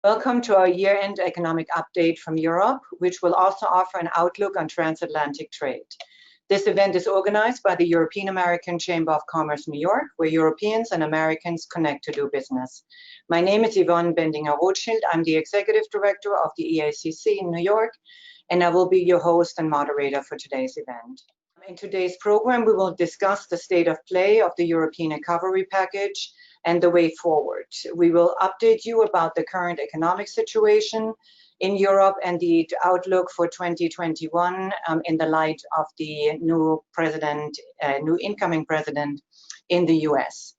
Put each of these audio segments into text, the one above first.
Welcome to our year-end economic update from Europe, which will also offer an outlook on transatlantic trade. This event is organized by the European American Chamber of Commerce, New York, where Europeans and Americans connect to do business. My name is Yvonne Bendinger-Rothschild. I'm the Executive Director of the EACC in New York, and I will be your host and moderator for today's event. In today's program, we will discuss the state of play of the European recovery package and the way forward. We will update you about the current economic situation in Europe and the outlook for 2021 in the light of the new incoming president in the US.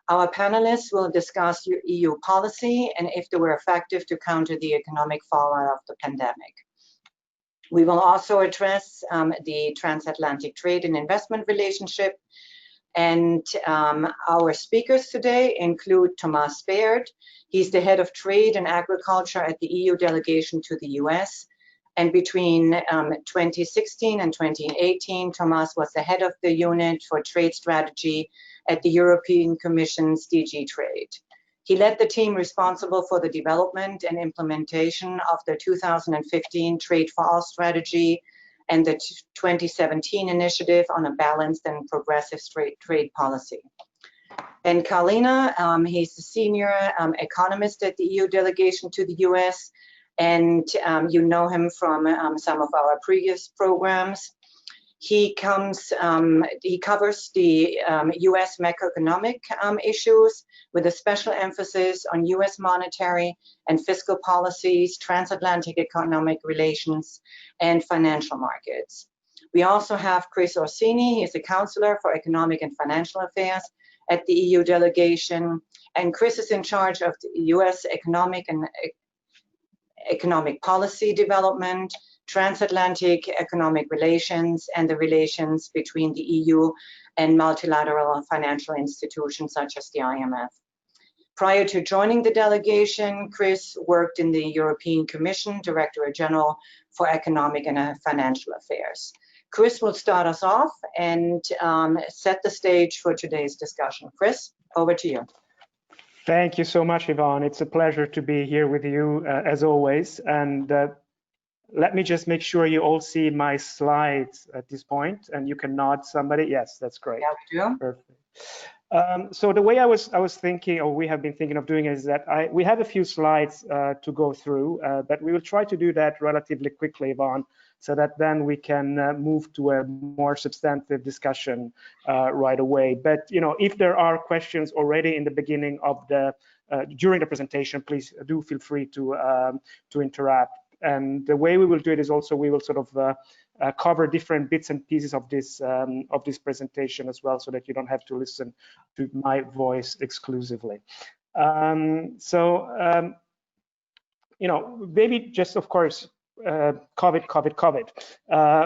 Our panelists will discuss EU policy and if they were effective to counter the economic fallout of the pandemic. We will also address the transatlantic trade and investment relationship. And our speakers today include Thomas Baird. He's the head of trade and agriculture at the EU delegation to the US. And between 2016 and 2018, Thomas was the head of the unit for trade strategy at the European Commission's DG Trade. He led the team responsible for the development and implementation of the 2015 Trade for All strategy and the 2017 initiative on a balanced and progressive trade policy. And Carlina, he's the senior economist at the EU delegation to the US, and you know him from some of our previous programs. He covers the US macroeconomic issues with a special emphasis on US monetary and fiscal policies, transatlantic economic relations, and financial markets. We also have Chris Orsini. He's a counselor for economic and financial affairs at the EU delegation. And Chris is in charge of the US economic policy development, transatlantic economic relations, and the relations between the EU and multilateral financial institutions such as the IMF. Prior to joining the delegation, Chris worked in the European Commission, Directorate General for Economic and Financial Affairs. Chris will start us off and set the stage for today's discussion. Chris, over to you. Thank you so much, Yvonne. It's a pleasure to be here with you as always. And let me just make sure you all see my slides at this point, and you can nod somebody. Yes, that's great. Yeah, we do. Perfect. So the way I was thinking, or we have been thinking of doing it, is that we have a few slides to go through, but we will try to do that relatively quickly, Yvonne, so that then we can move to a more substantive discussion right away. But if there are questions already in the beginning of during the presentation, please do feel free to interrupt. And the way we will do it is also we will sort of cover different bits and pieces of this presentation as well, so that you don't have to listen to my voice exclusively. Maybe just, of course, COVID.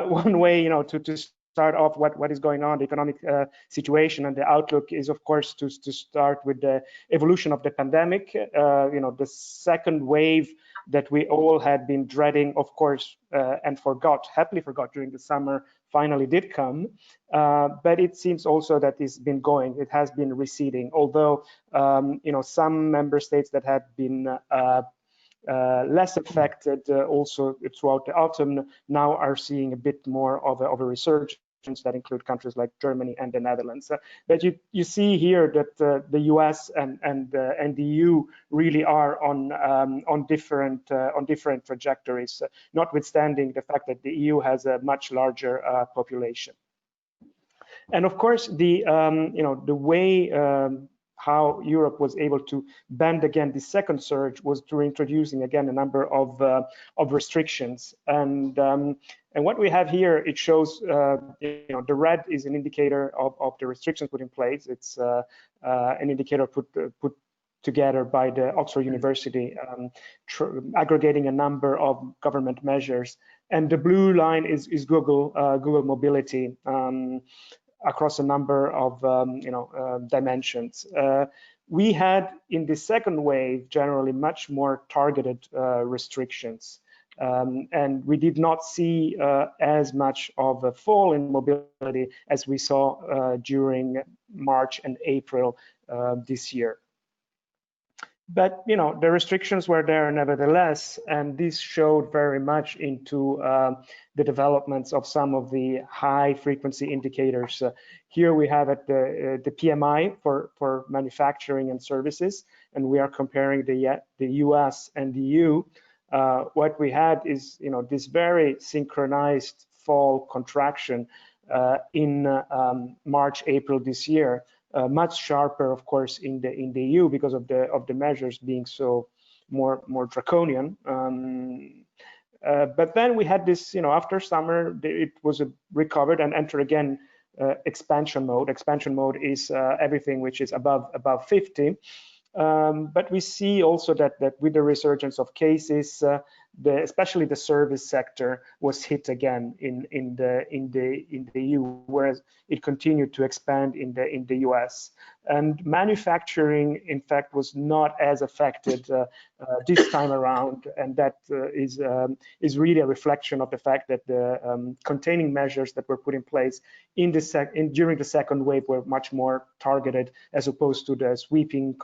One way, to start off what is going on, the economic situation and the outlook is, of course, to start with the evolution of the pandemic. The second wave that we all had been dreading, of course, and happily forgot during the summer, finally did come. But it seems also that it has been receding, although some member states that had been less affected also throughout the autumn now are seeing a bit more of a resurgence that include countries like Germany and the Netherlands. But you see here that the US and the EU really are on different trajectories, notwithstanding the fact that the EU has a much larger population. And of course, the way how Europe was able to bend again the second surge was through introducing again a number of restrictions. And what we have here, it shows the red is an indicator of the restrictions put in place. It's an indicator put together by the Oxford University, aggregating a number of government measures. And the blue line is Google mobility. Across a number of dimensions. We had in the second wave generally much more targeted restrictions, and we did not see as much of a fall in mobility as we saw during March and April this year. But the restrictions were there nevertheless, and this showed very much into the developments of some of the high frequency indicators. Here we have the PMI for manufacturing and services, and we are comparing the US and the EU. What we had is this very synchronized fall contraction in March, April this year. Much sharper, of course, in the EU because of the measures being so more draconian. But then we had this, after summer, it was recovered and entered again expansion mode. Expansion mode is everything which is above 50. But we see also that with the resurgence of cases, especially the service sector was hit again in the EU, whereas it continued to expand in the US. And manufacturing, in fact, was not as affected this time around, and that is really a reflection of the fact that the containing measures that were put in place during the second wave were much more targeted, as opposed to the sweeping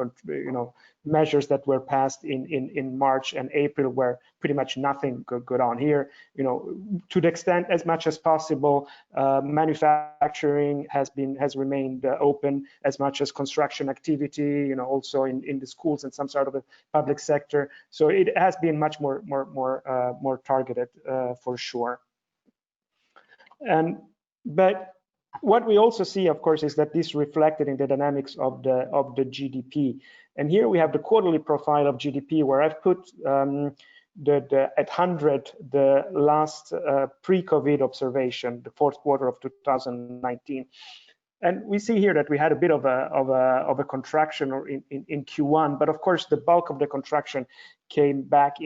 measures that were passed in March and April, where pretty much nothing could on here. To the extent as much as possible, manufacturing has remained open, as much as construction activity, also in the schools and some sort of the public sector. So it has been much more targeted for sure. But what we also see, of course, is that this reflected in the dynamics of the GDP. And here we have the quarterly profile of GDP, where I've put at 100 the last pre-COVID observation, the fourth quarter of 2019. And we see here that we had a bit of a contraction in Q1, but of course the bulk of the contraction came back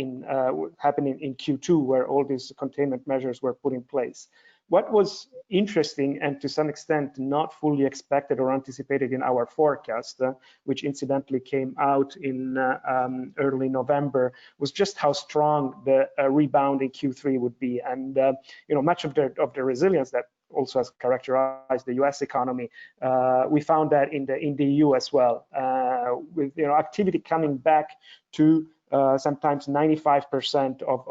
happening in Q2, where all these containment measures were put in place. What was interesting, and to some extent not fully expected or anticipated in our forecast, which incidentally came out in early November, was just how strong the rebound in Q3 would be. And much of the resilience that also has characterized the US economy, we found that in the EU as well, with activity coming back to sometimes 95% of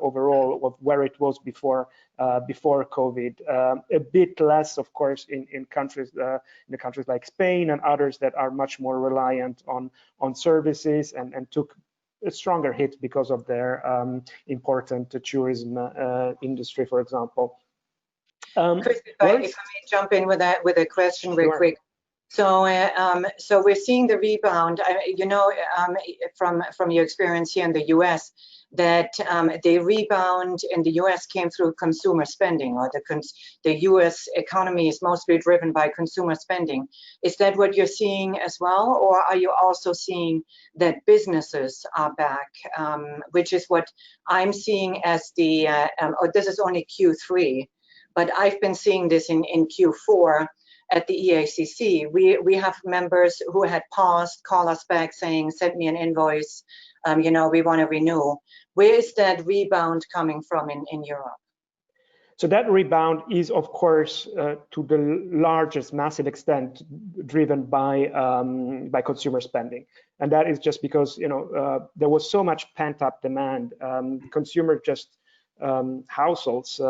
overall of where it was before COVID. A bit less, of course, in countries like Spain and others that are much more reliant on services and took a stronger hit because of their important tourism industry, for example. Chris, if I may jump in with a question real quick. So we're seeing the rebound, from your experience here in the US, that the rebound in the US came through consumer spending, or the US economy is mostly driven by consumer spending. Is that what you're seeing as well? Or are you also seeing that businesses are back, which is what I'm seeing as this is only Q3, but I've been seeing this in Q4. At the EACC, we have members who had paused, call us back saying, send me an invoice, we want to renew. Where is that rebound coming from in Europe? So that rebound is, of course, to the largest, massive extent, driven by consumer spending, and that is just because there was so much pent-up demand. Consumer households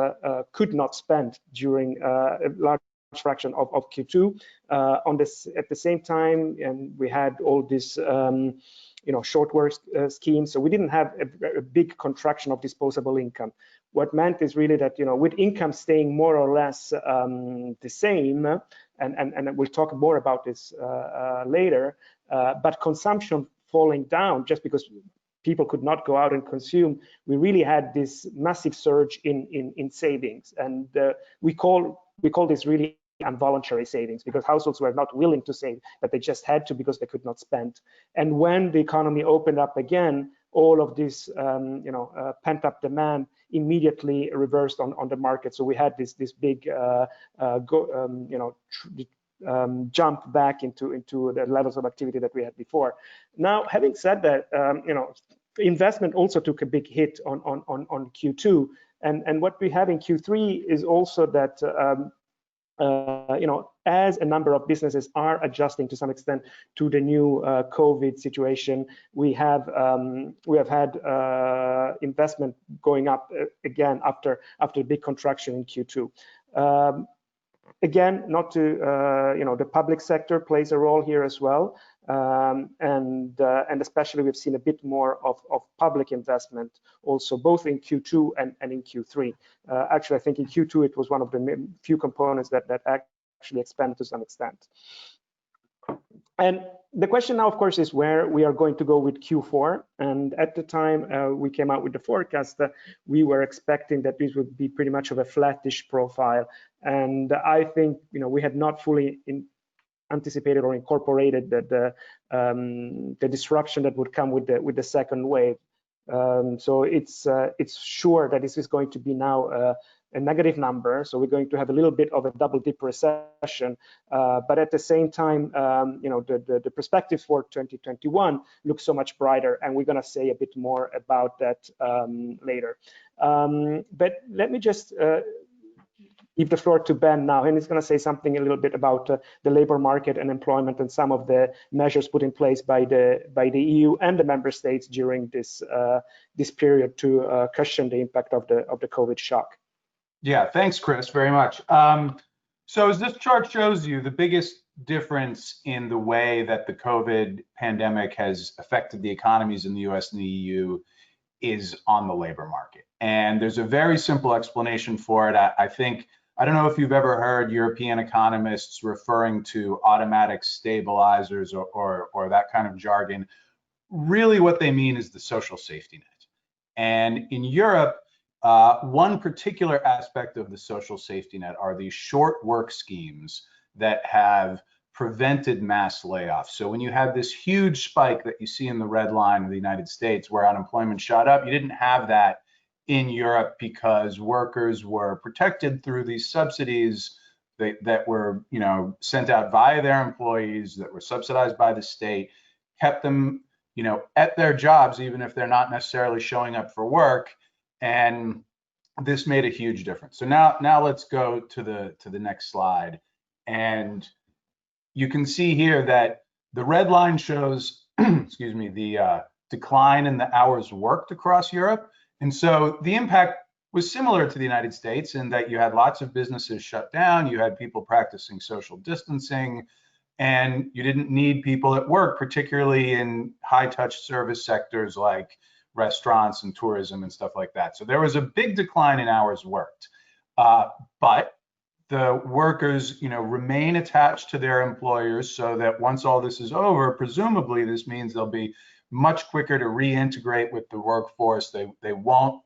could not spend during a large fraction of Q2. At the same time, and we had all this short work schemes, so we didn't have a big contraction of disposable income. What meant is really that with income staying more or less the same, and we'll talk more about this later, but consumption falling down just because people could not go out and consume, we really had this massive surge in savings, and we call this really involuntary savings, because households were not willing to save, but they just had to because they could not spend. And when the economy opened up again, all of this pent-up demand immediately reversed on the market. So we had this big jump back into the levels of activity that we had before. Now, having said that, investment also took a big hit on Q2, and what we have in Q3 is also that as a number of businesses are adjusting to some extent to the new COVID situation, we have had investment going up again after the big contraction in Q2. Again, not to the public sector plays a role here as well, and especially we've seen a bit more of public investment also, both in Q2 and in Q3. Actually, I think in Q2 it was one of the few components that actually expanded to some extent. And the question now, of course, is where we are going to go with Q4. And at the time we came out with the forecast, we were expecting that this would be pretty much of a flattish profile. And I think we had not fully anticipated or incorporated that the disruption that would come with the second wave. So it's sure that this is going to be now a negative number, so we're going to have a little bit of a double dip recession, but at the same time, the perspective for 2021 looks so much brighter, and we're going to say a bit more about that later. But let me just give the floor to Ben now, and he's going to say something a little bit about the labor market and employment and some of the measures put in place by the EU and the member states during this period to cushion the impact of the COVID shock. Yeah, thanks, Chris, very much. So as this chart shows you, the biggest difference in the way that the COVID pandemic has affected the economies in the US and the EU is on the labor market. And there's a very simple explanation for it. I don't know if you've ever heard European economists referring to automatic stabilizers or that kind of jargon. Really what they mean is the social safety net. And in Europe, one particular aspect of the social safety net are these short work schemes that have prevented mass layoffs. So when you have this huge spike that you see in the red line of the United States where unemployment shot up, you didn't have that in Europe because workers were protected through these subsidies that were sent out via their employees, that were subsidized by the state, kept them at their jobs even if they're not necessarily showing up for work. And this made a huge difference. So now let's go to the next slide. And you can see here that the red line shows, excuse me, the decline in the hours worked across Europe. And so the impact was similar to the United States in that you had lots of businesses shut down, you had people practicing social distancing, and you didn't need people at work, particularly in high-touch service sectors like restaurants and tourism and stuff like that. So there was a big decline in hours worked, but the workers, remain attached to their employers so that once all this is over, presumably this means they'll be much quicker to reintegrate with the workforce. They won't,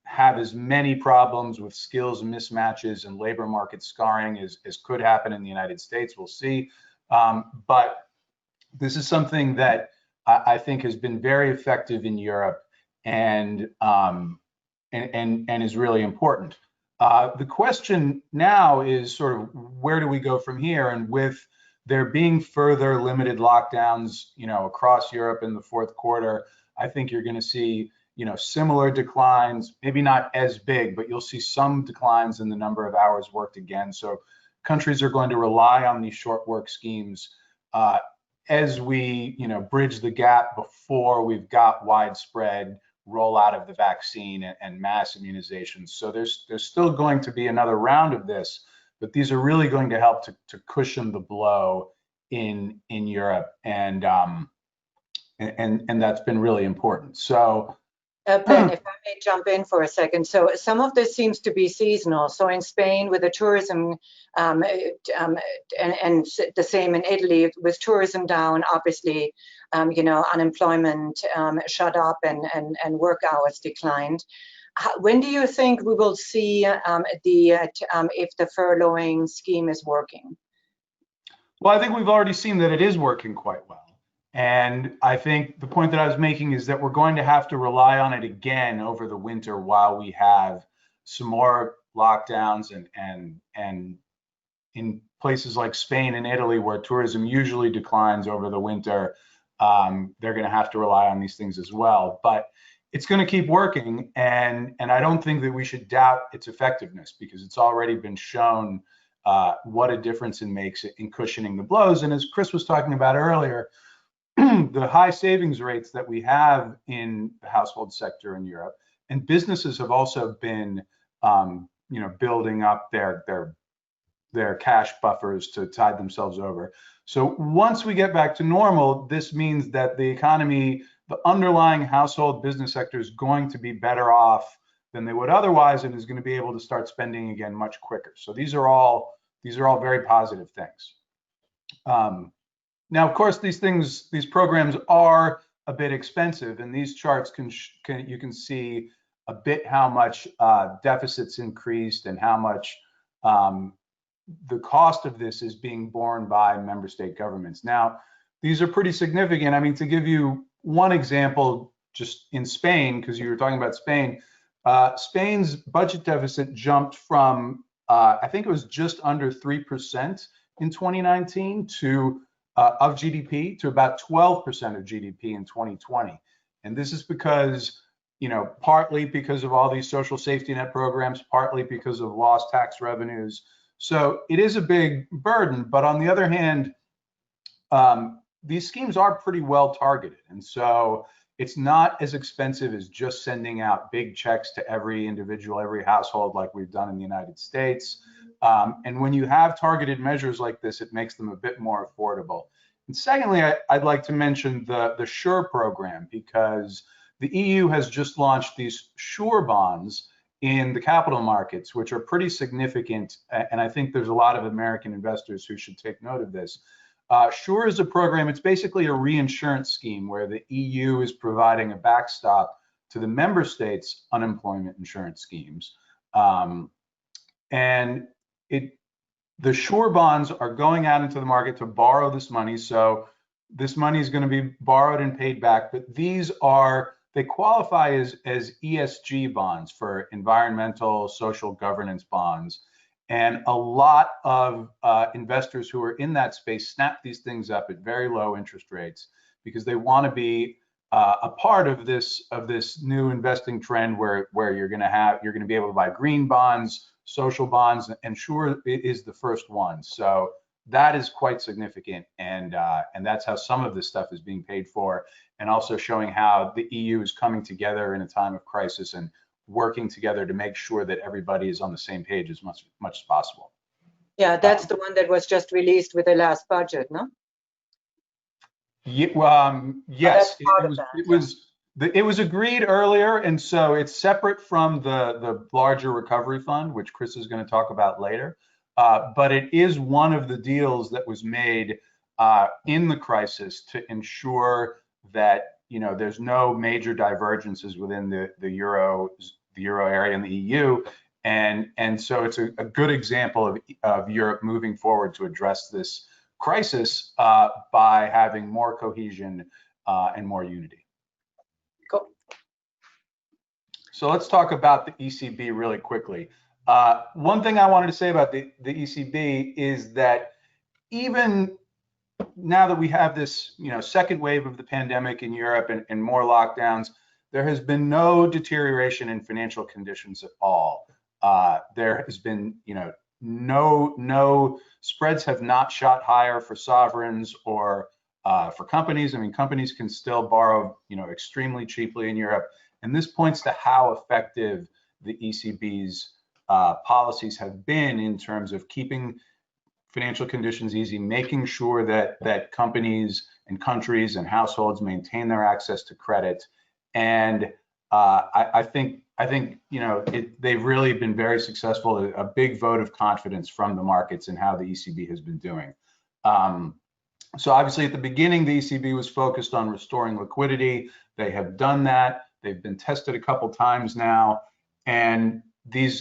have as many problems with skills mismatches and labor market scarring as could happen in the United States. We'll see. But this is something that I think has been very effective in Europe and is really important. The question now is sort of where do we go from here? And with there being further limited lockdowns, across Europe in the fourth quarter, I think you're going to see, similar declines, maybe not as big, but you'll see some declines in the number of hours worked again. So countries are going to rely on these short work schemes as we, bridge the gap before we've got widespread rollout of the vaccine and mass immunizations. So there's still going to be another round of this, but these are really going to help to cushion the blow in Europe, and that's been really important. So Ben, if I may jump in for a second. So some of this seems to be seasonal. So in Spain with the tourism, and the same in Italy with tourism down, obviously, unemployment shut up and work hours declined. When do you think we will see if the furloughing scheme is working? Well, I think we've already seen that it is working quite well. And I think the point that I was making is that we're going to have to rely on it again over the winter while we have some more lockdowns and in places like Spain and Italy where tourism usually declines over the winter, they're going to have to rely on these things as well. But it's going to keep working, and I don't think that we should doubt its effectiveness because it's already been shown what a difference it makes in cushioning the blows. And as Chris was talking about earlier, the high savings rates that we have in the household sector in Europe, and businesses have also been, building up their cash buffers to tide themselves over. So once we get back to normal, this means that the economy, the underlying household business sector is going to be better off than they would otherwise, and is going to be able to start spending again much quicker. So these are all very positive things. Now, of course, these programs are a bit expensive, and these charts you can see a bit how much deficits increased and how much the cost of this is being borne by member state governments. Now, these are pretty significant. I mean, to give you one example, just in Spain, because you were talking about Spain, Spain's budget deficit jumped from, I think it was just under 3% in 2019 of GDP to about 12% of GDP in 2020. And this is because, partly because of all these social safety net programs, partly because of lost tax revenues. So it is a big burden, but on the other hand, these schemes are pretty well targeted. And so it's not as expensive as just sending out big checks to every individual, every household like we've done in the United States. And when you have targeted measures like this, it makes them a bit more affordable. And secondly, I'd like to mention the SURE program, because the EU has just launched these SURE bonds in the capital markets, which are pretty significant. And I think there's a lot of American investors who should take note of this. SURE is a program, it's basically a reinsurance scheme where the EU is providing a backstop to the member states' unemployment insurance schemes. And the SURE bonds are going out into the market to borrow this money. So this money is going to be borrowed and paid back, but they qualify as ESG bonds, for environmental, social governance bonds. And a lot of investors who are in that space snap these things up at very low interest rates because they want to be a part of this new investing trend where you're going to be able to buy green bonds, social bonds, and SURE is the first one. So that is quite significant, and that's how some of this stuff is being paid for, and also showing how the EU is coming together in a time of crisis and working together to make sure that everybody is on the same page as much as possible. Yeah, that's the one that was just released with the last budget, no? Yeah, yes, it was agreed earlier, and so it's separate from the larger recovery fund, which Chris is going to talk about later. But it is one of the deals that was made in the crisis to ensure that there's no major divergences within the euro area and the EU, and so it's a good example of Europe moving forward to address this crisis by having more cohesion and more unity. Cool. So let's talk about the ECB really quickly. One thing I wanted to say about the ECB is that even now that we have this second wave of the pandemic in Europe and more lockdowns, there has been no deterioration in financial conditions at all. There has been no spreads have not shot higher for sovereigns or for companies. I mean, companies can still borrow extremely cheaply in Europe, and this points to how effective the ECB's policies have been in terms of keeping financial conditions easy, making sure that companies and countries and households maintain their access to credit. And I think they've really been very successful. A big vote of confidence from the markets in how the ECB has been doing. So obviously at the beginning, the ECB was focused on restoring liquidity. They have done that. They've been tested a couple times now, and the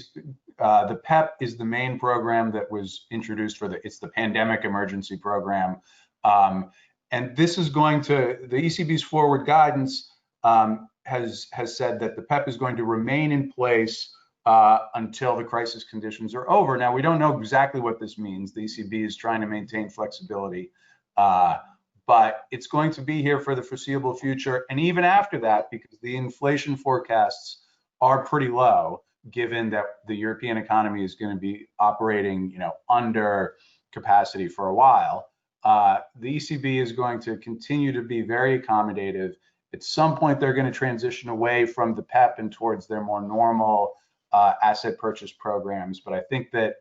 PEP is the main program that was introduced it's the pandemic emergency program. And this is the ECB's forward guidance has said that the PEP is going to remain in place until the crisis conditions are over. Now, we don't know exactly what this means. The ECB is trying to maintain flexibility, but it's going to be here for the foreseeable future. And even after that, because the inflation forecasts are pretty low, given that the European economy is going to be operating, under capacity for a while. The ECB is going to continue to be very accommodative. At some point, they're going to transition away from the PEP and towards their more normal asset purchase programs. But I think that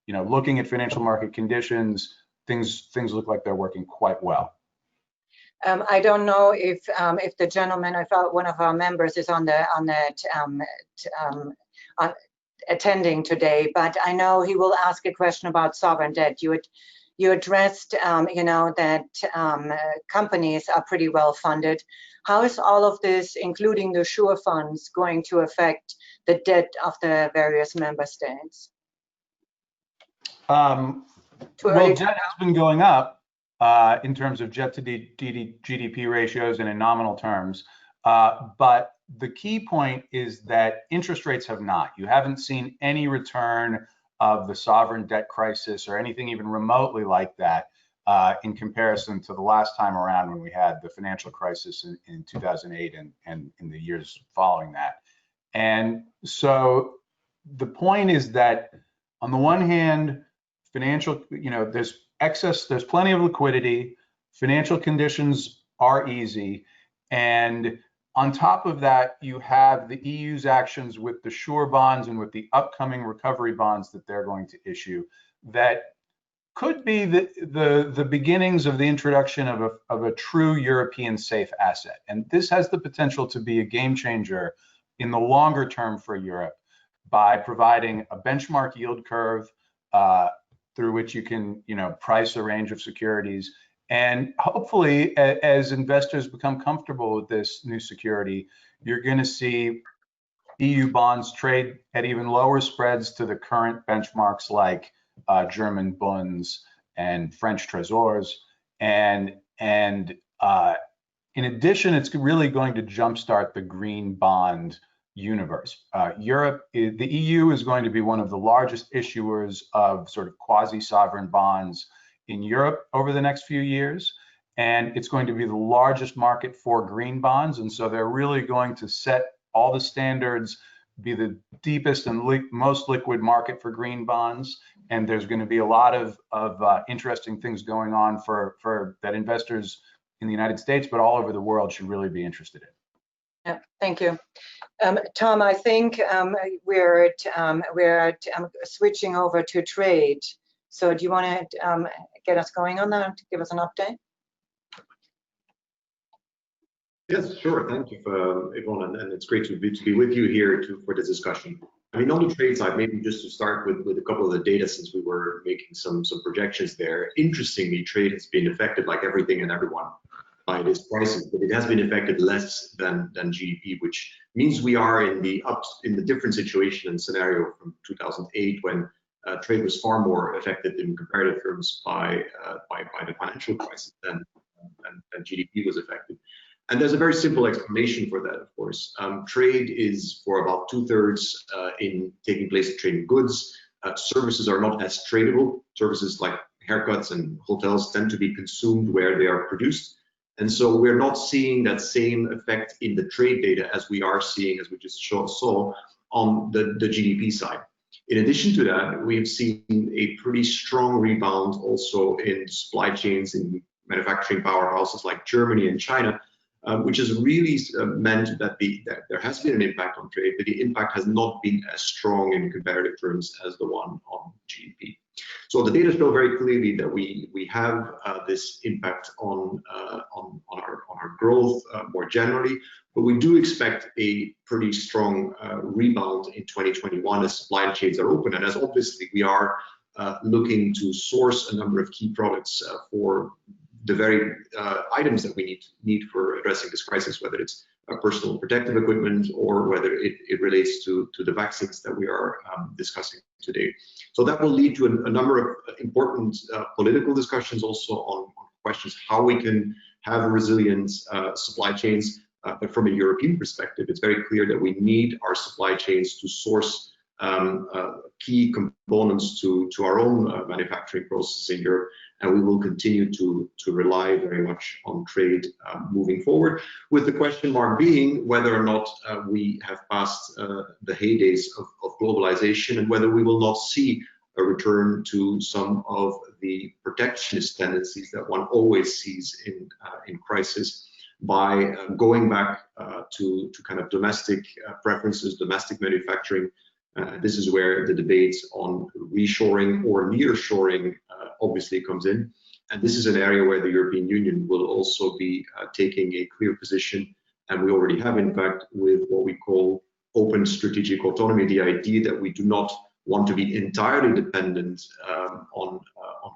looking at financial market conditions, things look like they're working quite well. I don't know if the gentleman, I thought one of our members is attending today, but I know he will ask a question about sovereign debt. You addressed, that companies are pretty well funded. How is all of this, including the SURE funds, going to affect the debt of the various member states? Well, debt has been going up in terms of debt to GDP ratios and in nominal terms. But the key point is that interest rates have not. You haven't seen any return of the sovereign debt crisis or anything even remotely like that in comparison to the last time around when we had the financial crisis in 2008 and in the years following that. And so the point is that on the one hand, there's plenty of liquidity, financial conditions are easy, and on top of that, you have the EU's actions with the SURE bonds and with the upcoming recovery bonds that they're going to issue that could be the beginnings of the introduction of a true European safe asset. And this has the potential to be a game changer in the longer term for Europe by providing a benchmark yield curve through which you can, price a range of securities. And hopefully, as investors become comfortable with this new security, you're going to see EU bonds trade at even lower spreads to the current benchmarks like German Bunds and French Trésors. And in addition, it's really going to jumpstart the green bond universe. The EU is going to be one of the largest issuers of sort of quasi-sovereign bonds in Europe over the next few years, and it's going to be the largest market for green bonds. And so they're really going to set all the standards, be the deepest and most liquid market for green bonds. And there's going to be a lot of interesting things going on for that investors in the United States, but all over the world should really be interested in. Yeah, thank you. Tom, I think we're switching over to trade. So do you want to get us going on that, give us an update? Yes, sure. Thank you, Yvonne, and it's great to be with you here for this discussion. I mean, on the trade side, maybe just to start with a couple of the data, since we were making some projections there. Interestingly, trade has been affected, like everything and everyone, by this crisis, but it has been affected less than GDP, which means we are in the different situation and scenario from 2008 when trade was far more affected in comparative terms by the financial crisis than GDP was affected. And there's a very simple explanation for that, of course. Trade is for about 2/3 in taking place in trading goods. Services are not as tradable. Services like haircuts and hotels tend to be consumed where they are produced. And so we're not seeing that same effect in the trade data as we are seeing, as we just saw, on the GDP side. In addition to that, we have seen a pretty strong rebound also in supply chains in manufacturing powerhouses like Germany and China, which has really meant that there has been an impact on trade, but the impact has not been as strong in comparative terms as the one on GDP. So the data show very clearly that we have this impact on our growth more generally, but we do expect a pretty strong rebound in 2021 as supply chains are open, and as obviously we are looking to source a number of key products for the very items that we need for addressing this crisis, whether it's personal protective equipment or whether it relates to the vaccines that we are discussing today. So that will lead to a number of important political discussions also on questions how we can have resilient supply chains. But from a European perspective, it's very clear that we need our supply chains to source key components to our own manufacturing processes in Europe, and we will continue to rely very much on trade moving forward, with the question mark being whether or not we have passed the heydays of globalization, and whether we will not see a return to some of the protectionist tendencies that one always sees in crisis, by going back to kind of domestic preferences, domestic manufacturing. This is where the debate on reshoring or nearshoring obviously comes in. And this is an area where the European Union will also be taking a clear position. And we already have, in fact, with what we call open strategic autonomy, the idea that we do not want to be entirely dependent on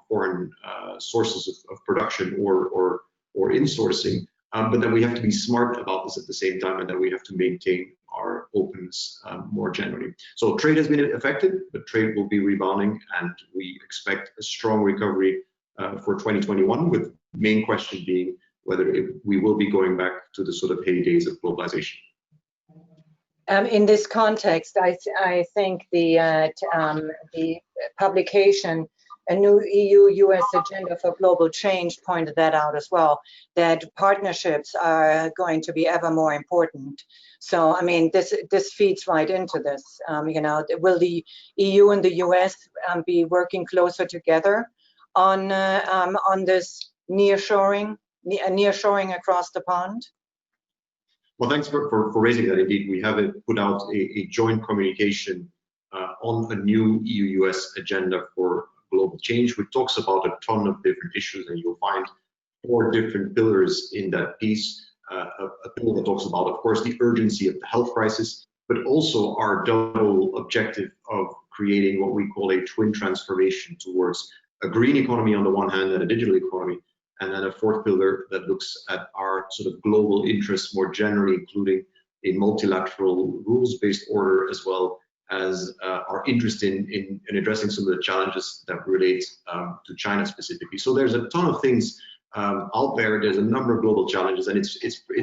foreign sources of production or insourcing, but that we have to be smart about this at the same time, and that we have to maintain our openness more generally. So trade has been affected, but trade will be rebounding, and we expect a strong recovery for 2021, with the main question being whether we will be going back to the sort of heydays of globalization. In this context, I think the publication, a new EU-US agenda for global change, pointed that out as well, that partnerships are going to be ever more important. So, I mean, this feeds right into this. You know, will the EU and the US be working closer together on this nearshoring across the pond? Well, thanks for raising that. Indeed, we have put out a joint communication on a new EU-US agenda for global change, which talks about a ton of different issues, and you'll find 4 different pillars in that piece. A pillar that talks about, of course, the urgency of the health crisis, but also our double objective of creating what we call a twin transformation towards a green economy on the one hand and a digital economy. And then a 4th pillar that looks at our sort of global interests more generally, including a multilateral rules-based order, as well as our interest in addressing some of the challenges that relate to China specifically. So there's a ton of things out there. There's a number of global challenges, and it's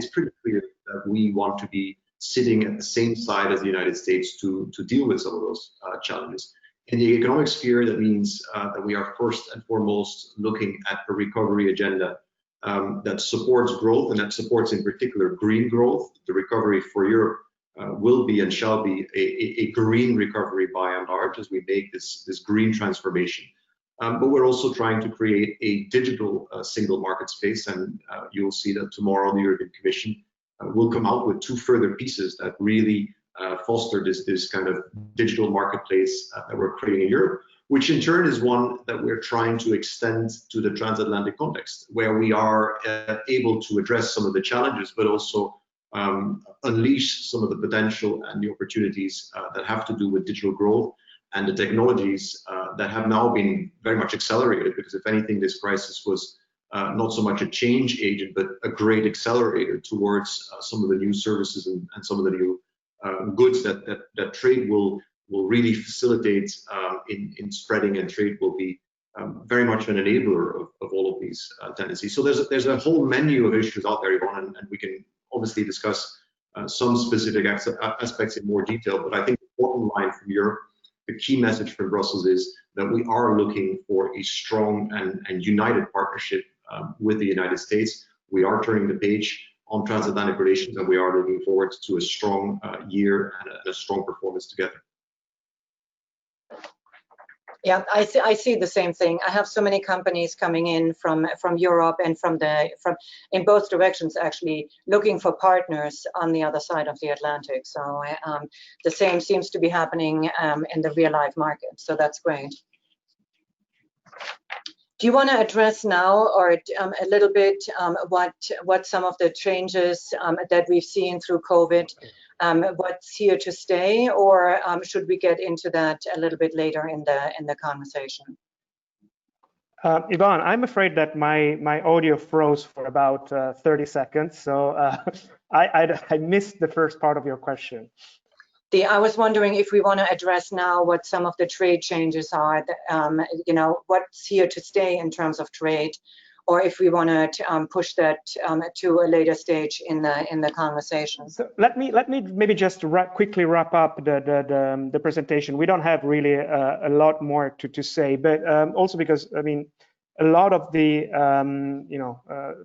pretty clear that we want to be sitting at the same side as the United States to deal with some of those challenges. In the economic sphere, that means that we are first and foremost looking at a recovery agenda that supports growth, and that supports in particular green growth. The recovery for Europe will be and shall be a green recovery by and large, as we make this green transformation. But we're also trying to create a digital single market space, and you'll see that tomorrow the European Commission will come out with 2 further pieces that really foster this kind of digital marketplace that we're creating in Europe, which in turn is one that we're trying to extend to the transatlantic context, where we are able to address some of the challenges, but also unleash some of the potential and the opportunities that have to do with digital growth and the technologies that have now been very much accelerated, because if anything, this crisis was not so much a change agent, but a great accelerator towards some of the new services and some of the new goods that trade will really facilitate in spreading, and trade will be very much an enabler of all of these tendencies. So there's a whole menu of issues out there, Yvonne, and we can obviously discuss some specific aspects in more detail. But I think the bottom line from Europe, the key message from Brussels, is that we are looking for a strong and united partnership with the United States. We are turning the page on transatlantic relations, and we are looking forward to a strong year and a strong performance together. Yeah, I see the same thing. I have so many companies coming in from Europe and from in both directions, actually looking for partners on the other side of the Atlantic. So the same seems to be happening in the real life market. So that's great. Do you want to address now, or a little bit, what some of the changes that we've seen through COVID, what's here to stay, or should we get into that a little bit later in the conversation? Yvonne, I'm afraid that my audio froze for about 30 seconds, so I missed the first part of your question. I was wondering if we want to address now what some of the trade changes are, you know, what's here to stay in terms of trade, or if we want to push that to a later stage in the conversation. So let me maybe just quickly wrap up the presentation. We don't have really a lot more to say, but also because I mean a lot of the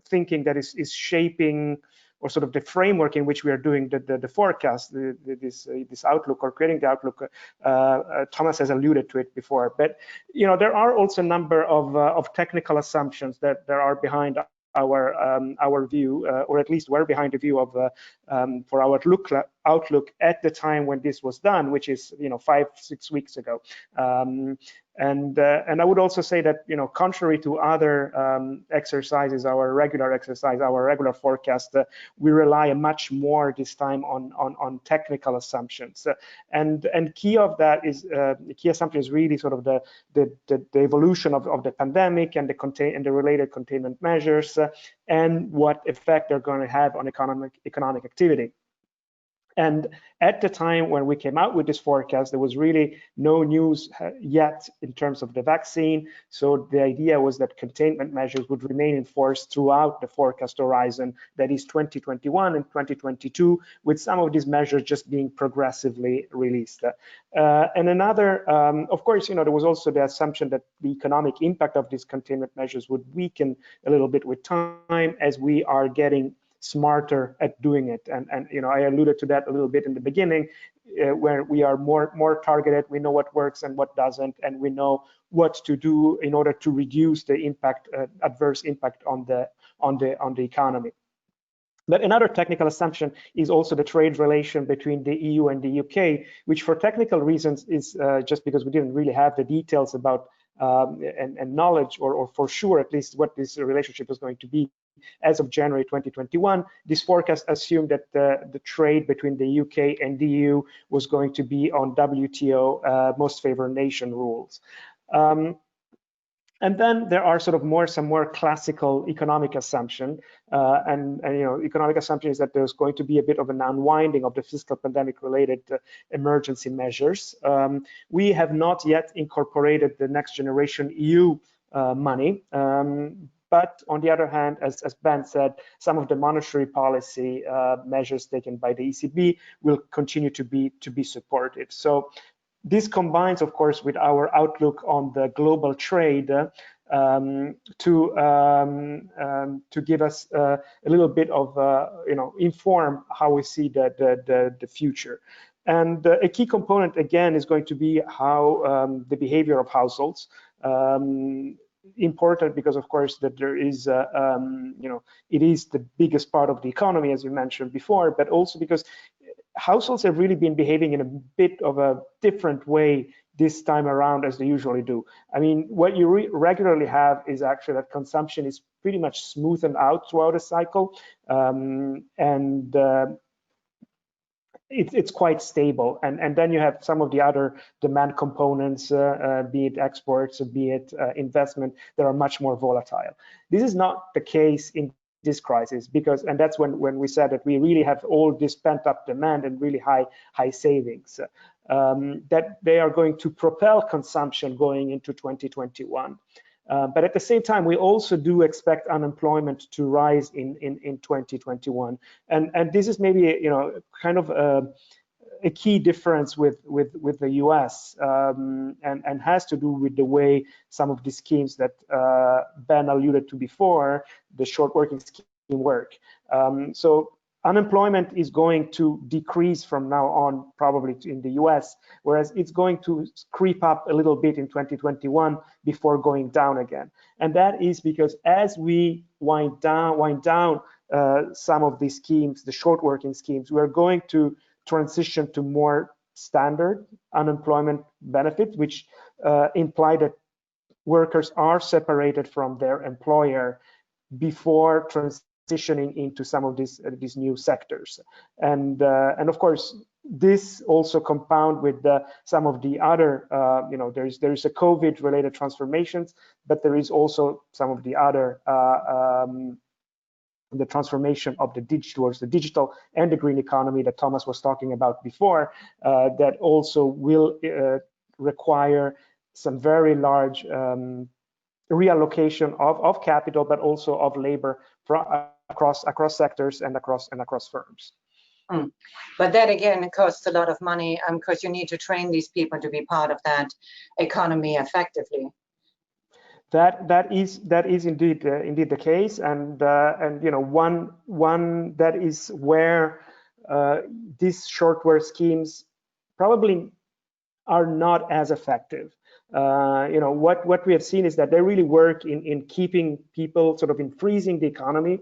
thinking that is shaping or sort of the framework in which we are doing the forecast, this outlook or creating the outlook. Thomas has alluded to it before, but there are also a number of technical assumptions that there are behind our view, or at least were behind the view of for our outlook at the time when this was done, which is 5-6 weeks ago. And I would also say that contrary to other exercises, our regular forecast, we rely much more this time on technical assumptions. And key of that is the key assumption is really sort of the evolution of the pandemic and the related containment measures and what effect they're going to have on economic activity. And at the time when we came out with this forecast, there was really no news yet in terms of the vaccine. So the idea was that containment measures would remain in force throughout the forecast horizon, that is 2021 and 2022, with some of these measures just being progressively released. And another, of course, there was also the assumption that the economic impact of these containment measures would weaken a little bit with time as we are getting smarter at doing it, and I alluded to that a little bit in the beginning, where we are more targeted. We know what works and what doesn't, and we know what to do in order to reduce the impact, adverse impact on the economy. But another technical assumption is also the trade relation between the EU and the UK, which for technical reasons is just because we didn't really have the details about and knowledge, or for sure at least what this relationship is going to be. As of January 2021, this forecast assumed that the trade between the UK and the EU was going to be on WTO most favored nation rules. And then there are sort of some more classical economic assumption, and economic assumption is that there's going to be a bit of an unwinding of the fiscal pandemic-related emergency measures. We have not yet incorporated the Next Generation EU money. But on the other hand, as Ben said, some of the monetary policy measures taken by the ECB will continue to be supported. So this combines, of course, with our outlook on the global trade to give us a little bit of inform how we see the future. And a key component again is going to be how the behavior of households. Important because, of course, that there is, it is the biggest part of the economy, as you mentioned before, but also because households have really been behaving in a bit of a different way this time around as they usually do. I mean, what you regularly have is actually that consumption is pretty much smoothened out throughout a cycle, it's quite stable, and then you have some of the other demand components, be it exports, be it investment, that are much more volatile. This is not the case in this crisis, and that's when we said that we really have all this pent-up demand and really high savings, that they are going to propel consumption going into 2021. But at the same time, we also do expect unemployment to rise in 2021, and this is maybe kind of a key difference with the US, and has to do with the way some of the schemes that Ben alluded to before, the short working scheme, work. So unemployment is going to decrease from now on, probably in the US, whereas it's going to creep up a little bit in 2021 before going down again. And that is because as we wind down some of these schemes, the short working schemes, we're going to transition to more standard unemployment benefits, which imply that workers are separated from their employer before transitioning into some of these new sectors, and of course this also compound with some of the other there is a COVID-related transformations, but there is also some of the other the transformation of the digital and the green economy that Thomas was talking about before, that also will require some very large reallocation of capital, but also of labor across sectors and across firms. But that again costs a lot of money because you need to train these people to be part of that economy effectively. That is indeed the case, and you know, one that is where these short work schemes probably are not as effective. You know, what we have seen is that they really work in keeping people sort of in freezing the economy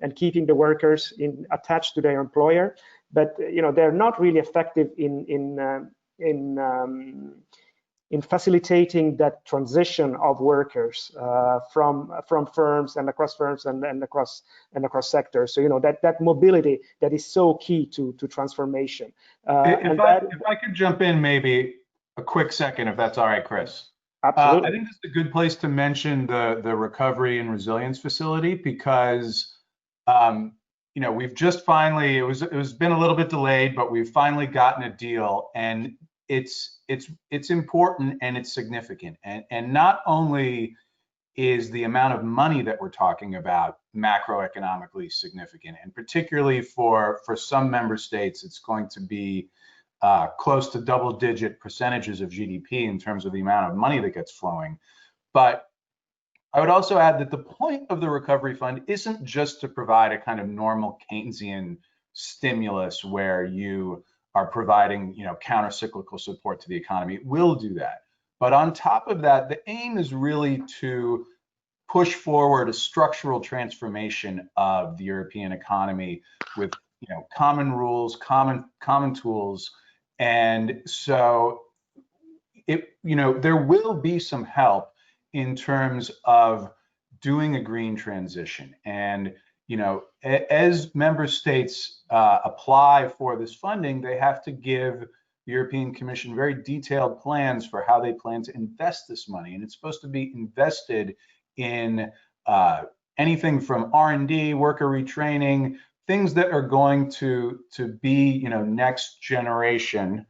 and keeping the workers attached to their employer, but you know, they're not really effective in facilitating that transition of workers from firms and across firms and across sectors. So you know, that mobility that is so key to transformation. If I could jump in maybe a quick second, if that's all right, Chris. Absolutely. I think this is a good place to mention the Recovery and Resilience Facility, because you know, we've just finally, it was been a little bit delayed, but we've finally gotten a deal, and it's important and it's significant. And not only is the amount of money that we're talking about macroeconomically significant, and particularly for some member states, it's going to be close to double-digit percentages of GDP in terms of the amount of money that gets flowing. But I would also add that the point of the Recovery Fund isn't just to provide a kind of normal Keynesian stimulus where you are providing, you know, counter-cyclical support to the economy. It will do that. But on top of that, the aim is really to push forward a structural transformation of the European economy with, you know, common rules, common tools. And so you know, there will be some help in terms of doing a green transition. And, you know, as member states apply for this funding, they have to give the European Commission very detailed plans for how they plan to invest this money. And it's supposed to be invested in anything from R&D, worker retraining, things that are going to be, you know, next generation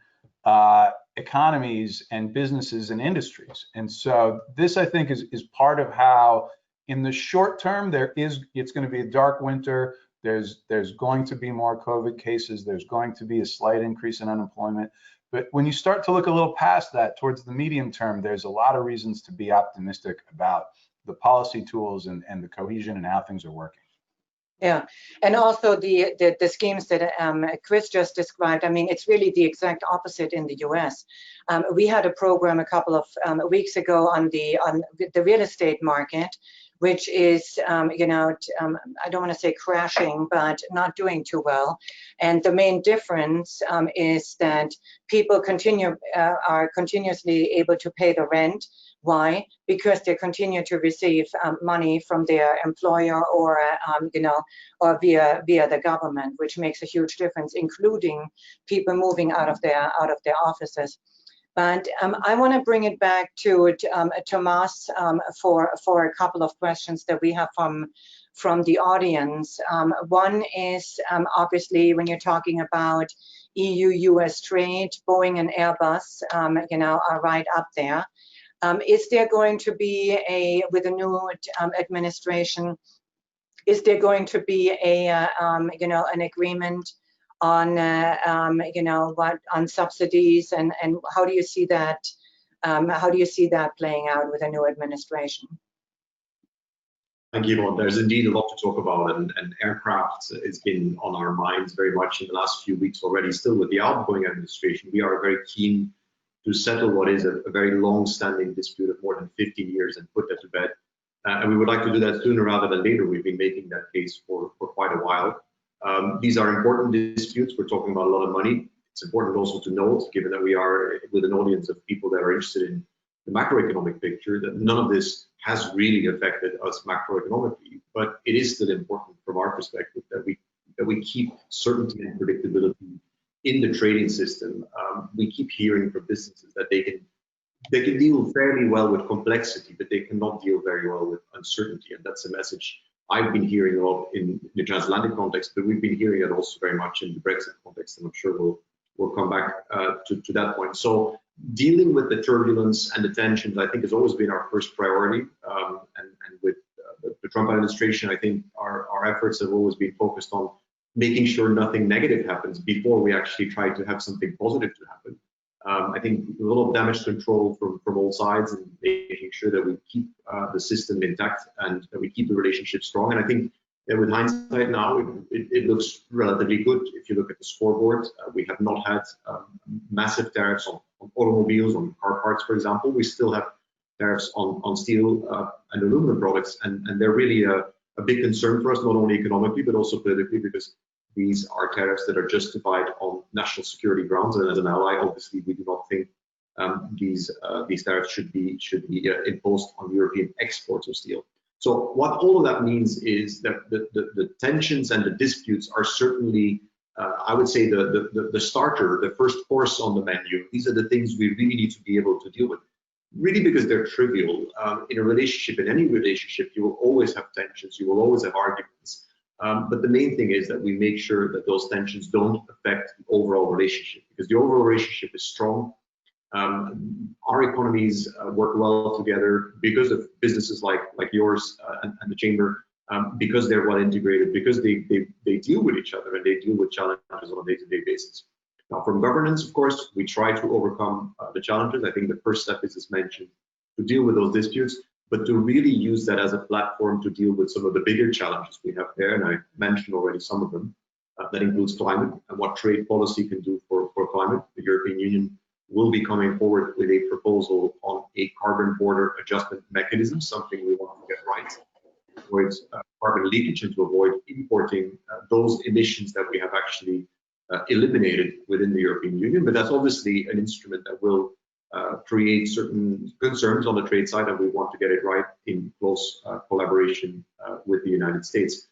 economies and businesses and industries. And so this, I think, is part of how, in the short term, it's going to be a dark winter. There's going to be more COVID cases. There's going to be a slight increase in unemployment. But when you start to look a little past that, towards the medium term, there's a lot of reasons to be optimistic about the policy tools and the cohesion and how things are working. Yeah, and also the schemes that Chris just described, I mean, it's really the exact opposite in the US. We had a program a couple of weeks ago on the real estate market, which is, you know, I don't want to say crashing, but not doing too well. And the main difference is that people are continuously able to pay the rent. Why? Because they continue to receive money from their employer or, you know, or via the government, which makes a huge difference, including people moving out of their offices. But I want to bring it back to Tomas for a couple of questions that we have from the audience. One is obviously when you're talking about EU-US trade, Boeing and Airbus, you know, are right up there. Is there going to be with a new administration, is there going to be you know, an agreement on you know, on subsidies, and how do you see that? How do you see that playing out with a new administration? Thank you, Yvonne. There's indeed a lot to talk about, and aircraft has been on our minds very much in the last few weeks already. Still, with the outgoing administration, we are very keen to settle what is a very long-standing dispute of more than 15 years and put that to bed. And we would like to do that sooner rather than later. We've been making that case for quite a while. These are important disputes. We're talking about a lot of money. It's important also to note, given that we are with an audience of people that are interested in the macroeconomic picture, that none of this has really affected us macroeconomically. But it is still important from our perspective that we keep certainty and predictability in the trading system. We keep hearing from businesses that they can deal fairly well with complexity, but they cannot deal very well with uncertainty. And that's a message I've been hearing a lot in the transatlantic context, but we've been hearing it also very much in the Brexit context, and I'm sure we'll come back to that point. So dealing with the turbulence and the tensions, I think, has always been our first priority. And with the Trump administration, I think our efforts have always been focused on making sure nothing negative happens before we actually try to have something positive to happen. I think a little damage control from all sides and making sure that we keep the system intact and that we keep the relationship strong. And I think that with hindsight now, it looks relatively good. If you look at the scoreboard, we have not had massive tariffs on automobiles, on car parts, for example. We still have tariffs on steel and aluminum products, and they're really a big concern for us, not only economically, but also politically, because these are tariffs that are justified on national security grounds. And as an ally, obviously, we do not think these tariffs should be imposed on European exports of steel. So what all of that means is that the tensions and the disputes are certainly, I would say, the starter, the first course on the menu. These are the things we really need to be able to deal with, really, because they're trivial. In a relationship, in any relationship, you will always have tensions, you will always have arguments. But the main thing is that we make sure that those tensions don't affect the overall relationship, because the overall relationship is strong. Our economies work well together because of businesses like yours and the Chamber, because they're well integrated, because they deal with each other and they deal with challenges on a day-to-day basis. Now, from governance, of course, we try to overcome the challenges. I think the first step is, as mentioned, to deal with those disputes, but to really use that as a platform to deal with some of the bigger challenges we have there. And I mentioned already some of them. That includes climate and what trade policy can do for climate. The European Union will be coming forward with a proposal on a carbon border adjustment mechanism, something we want to get right, to avoid carbon leakage and to avoid importing those emissions that we have actually eliminated within the European Union. But that's obviously an instrument that will create certain concerns on the trade side, and we want to get it right in close collaboration with the United States.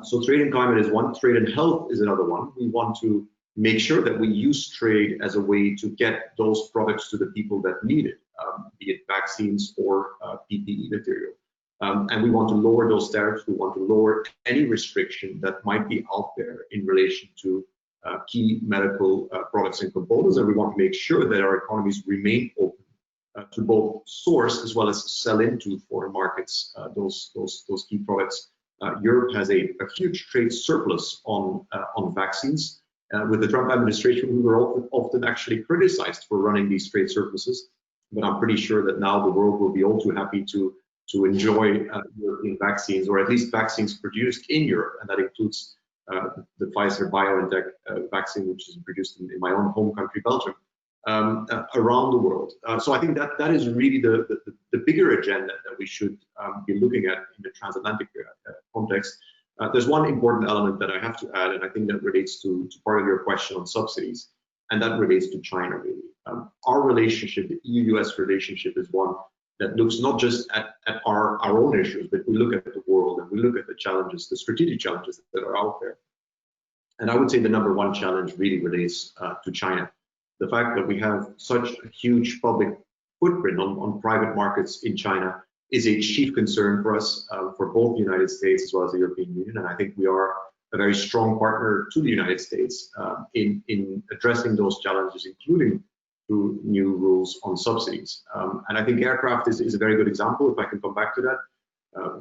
So trade and climate is one, trade and health is another one. We want to make sure that we use trade as a way to get those products to the people that need it, be it vaccines or PPE material. And we want to lower those tariffs. We want to lower any restriction that might be out there in relation to key medical products and components. And we want to make sure that our economies remain open to both source as well as sell into foreign markets those key products. Europe has a huge trade surplus on vaccines. With the Trump administration, we were often actually criticized for running these trade surpluses, but I'm pretty sure that now the world will be all too happy to enjoy European vaccines, or at least vaccines produced in Europe, and that includes the Pfizer-BioNTech vaccine, which is produced in my own home country, Belgium, around the world. So I think that is really the bigger agenda that we should be looking at in the transatlantic context. There's one important element that I have to add, and I think that relates to part of your question on subsidies, and that relates to China, really. Our relationship, the EU-US relationship, is one that looks not just at our own issues, but we look at the world and we look at the challenges, the strategic challenges that are out there. And I would say the number one challenge really relates to China. The fact that we have such a huge public footprint on private markets in China is a chief concern for us, for both the United States as well as the European Union. And I think we are a very strong partner to the United States in addressing those challenges, including through new rules on subsidies. And I think aircraft is a very good example, if I can come back to that.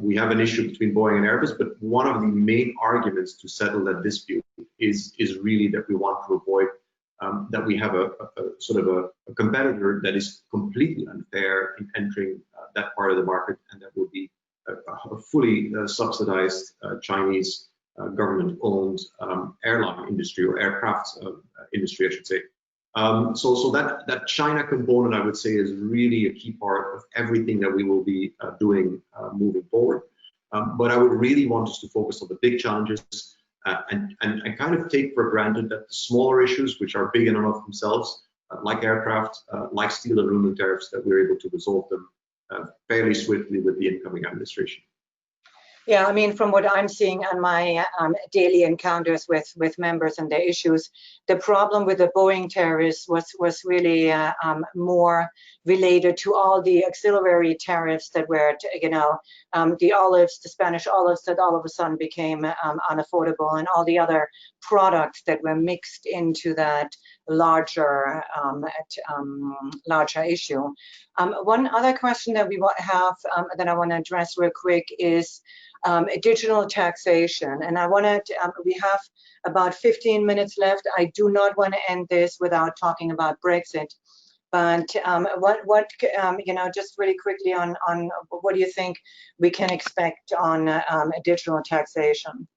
We have an issue between Boeing and Airbus, but one of the main arguments to settle that dispute is really that we want to avoid that we have a sort of a competitor that is completely unfair in entering that part of the market, and that will be a fully subsidized Chinese government-owned airline industry, or aircraft industry, I should say. So that China component, I would say, is really a key part of everything that we will be doing moving forward. But I would really want us to focus on the big challenges and kind of take for granted that the smaller issues, which are big in and of themselves, like aircraft, like steel and aluminum tariffs, that we're able to resolve them fairly swiftly with the incoming administration. Yeah, I mean, from what I'm seeing on my daily encounters with members and their issues, the problem with the Boeing tariffs was really more related to all the auxiliary tariffs that were, the olives, the Spanish olives that all of a sudden became unaffordable, and all the other products that were mixed into that larger larger issue. One other question that we have that I want to address real quick is digital taxation, and I wanted we have about 15 minutes left. I do not want to end this without talking about Brexit. But what you know, just really quickly on what do you think we can expect on digital taxation?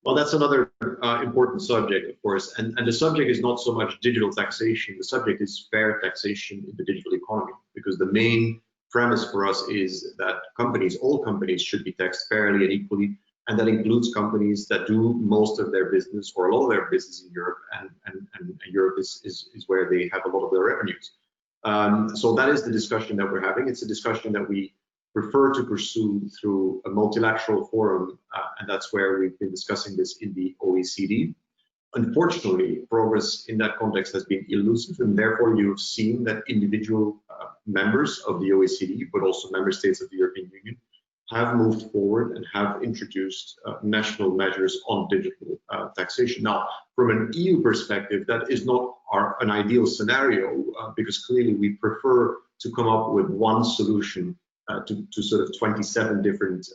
Well, that's another important subject, of course, and the subject is not so much digital taxation. The subject is fair taxation in the digital economy, because the main premise for us is that companies, all companies, should be taxed fairly and equally, and that includes companies that do most of their business or a lot of their business in Europe, and Europe is where they have a lot of their revenues. So that is the discussion that we're having. It's a discussion that we prefer to pursue through a multilateral forum, and that's where we've been discussing this in the OECD. Unfortunately, progress in that context has been elusive, and therefore you've seen that individual members of the OECD, but also member states of the European Union, have moved forward and have introduced national measures on digital taxation. Now, from an EU perspective, that is not an ideal scenario, because clearly we prefer to come up with one solution to sort of 27 different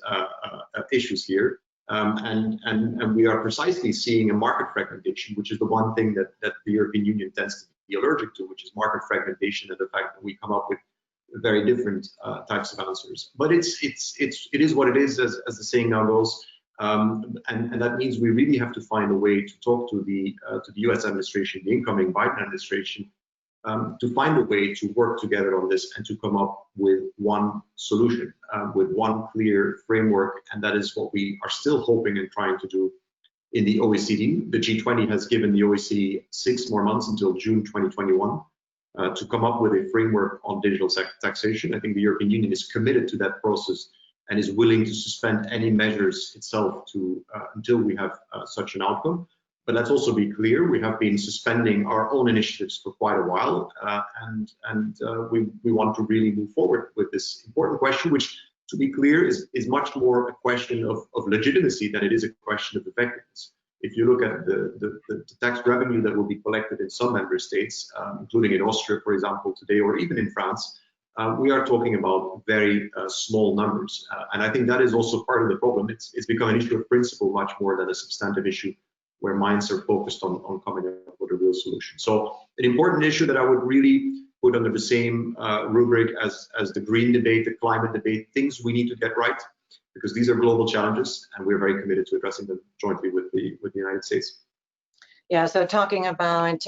issues here. And we are precisely seeing a market fragmentation, which is the one thing that the European Union tends to be allergic to, which is market fragmentation and the fact that we come up with very different types of answers. But it is what it is, as the saying now goes. And that means we really have to find a way to talk to the US administration, the incoming Biden administration, to find a way to work together on this and to come up with one solution, with one clear framework. And that is what we are still hoping and trying to do in the OECD. The G20 has given the OECD 6 more months until June 2021 to come up with a framework on digital taxation. I think the European Union is committed to that process and is willing to suspend any measures itself until we have such an outcome. But let's also be clear, we have been suspending our own initiatives for quite a while, and we want to really move forward with this important question, which, to be clear, is much more a question of legitimacy than it is a question of effectiveness. If you look at the tax revenue that will be collected in some member states, including in Austria, for example, today, or even in France, we are talking about very small numbers. And I think that is also part of the problem. It's become an issue of principle much more than a substantive issue, where minds are focused on coming up with a real solution. So an important issue that I would really put under the same rubric as the green debate, the climate debate, things we need to get right, because these are global challenges and we're very committed to addressing them jointly with the United States. Yeah, so talking about,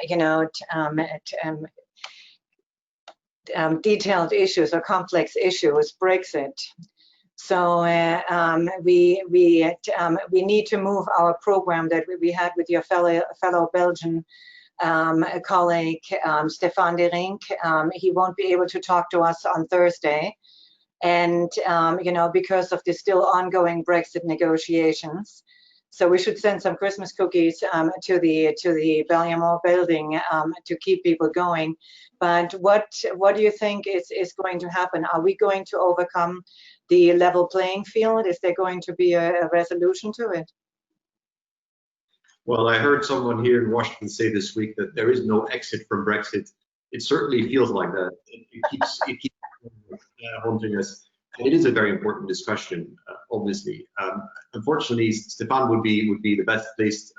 you know, detailed issues or complex issues, Brexit. So we need to move our program that we had with your fellow Belgian colleague, Stefan de Rink. He won't be able to talk to us on Thursday. And, you know, because of the still ongoing Brexit negotiations. So we should send some Christmas cookies to the Belliamore building to keep people going. But what do you think is going to happen? Are we going to overcome the level playing field? Is there going to be a resolution to it? Well, I heard someone here in Washington say this week that there is no exit from Brexit. It certainly feels like that. It keeps haunting us. And it is a very important discussion, obviously. Unfortunately, Stefan would be the best placed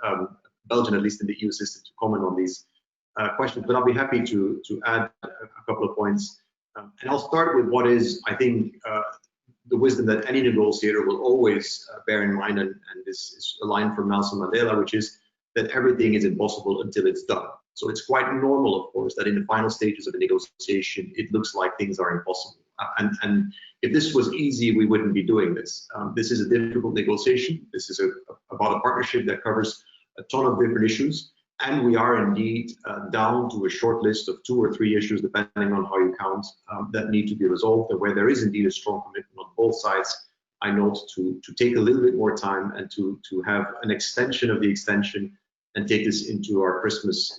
Belgian, at least in the EU system, to comment on these questions. But I'll be happy to add a couple of points. And I'll start with what is, I think, the wisdom that any negotiator will always bear in mind, and this is a line from Nelson Mandela, which is that everything is impossible until it's done. So it's quite normal, of course, that in the final stages of a negotiation, it looks like things are impossible. And if this was easy, we wouldn't be doing this. This is a difficult negotiation. This is about a partnership that covers a ton of different issues. And we are indeed down to a short list of 2 or 3 issues, depending on how you count, that need to be resolved, and where there is indeed a strong commitment on both sides. I note to take a little bit more time and to have an extension of the extension and take this into our Christmas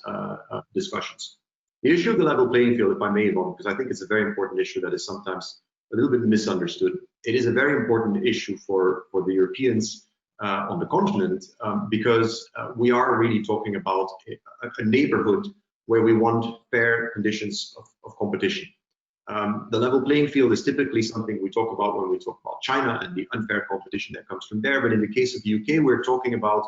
discussions. The issue of the level playing field, if I may, Yvonne, because I think it's a very important issue that is sometimes a little bit misunderstood. It is a very important issue for the Europeans on the continent, because we are really talking about a neighborhood where we want fair conditions of competition. The level playing field is typically something we talk about when we talk about China and the unfair competition that comes from there. But in the case of the UK, we're talking about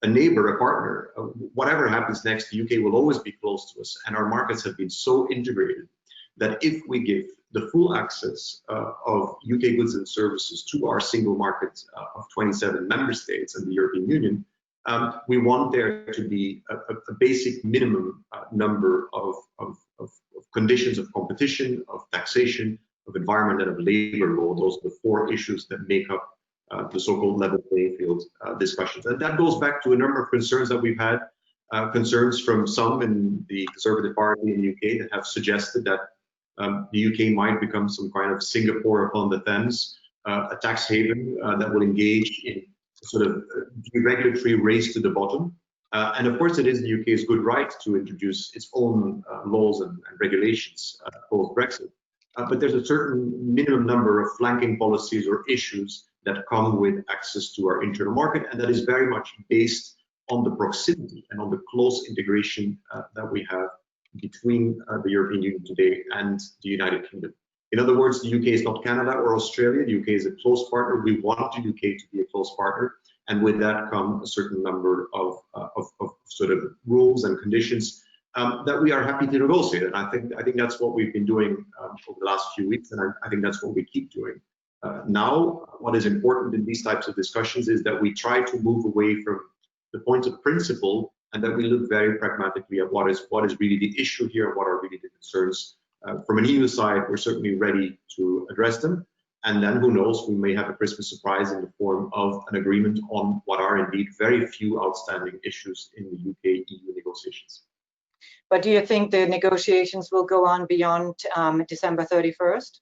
a neighbor, a partner. Whatever happens next, the UK will always be close to us. And our markets have been so integrated that if we give the full access of UK goods and services to our single market of 27 member states and the European Union, we want there to be a basic minimum number of conditions of competition, of taxation, of environment, and of labor law. Those are the four issues that make up the so-called level playing field discussions. And that goes back to a number of concerns that we've had, concerns from some in the Conservative Party in the UK that have suggested that the UK might become some kind of Singapore upon the Thames, a tax haven that will engage in sort of deregulatory race to the bottom. And of course, it is the UK's good right to introduce its own laws and regulations post-Brexit. But there's a certain minimum number of flanking policies or issues that come with access to our internal market, and that is very much based on the proximity and on the close integration that we have between the European Union today and the United Kingdom. In other words, the UK is not Canada or Australia. The UK is a close partner. We want the UK to be a close partner, and with that come a certain number of sort of rules and conditions that we are happy to negotiate. And I think that's what we've been doing over the last few weeks, and I think that's what we keep doing. Now, what is important in these types of discussions is that we try to move away from the points of principle, and that we look very pragmatically at what is really the issue here, what are really the concerns. From an EU side, we're certainly ready to address them. And then who knows, we may have a Christmas surprise in the form of an agreement on what are indeed very few outstanding issues in the UK-EU negotiations. But do you think the negotiations will go on beyond December 31st?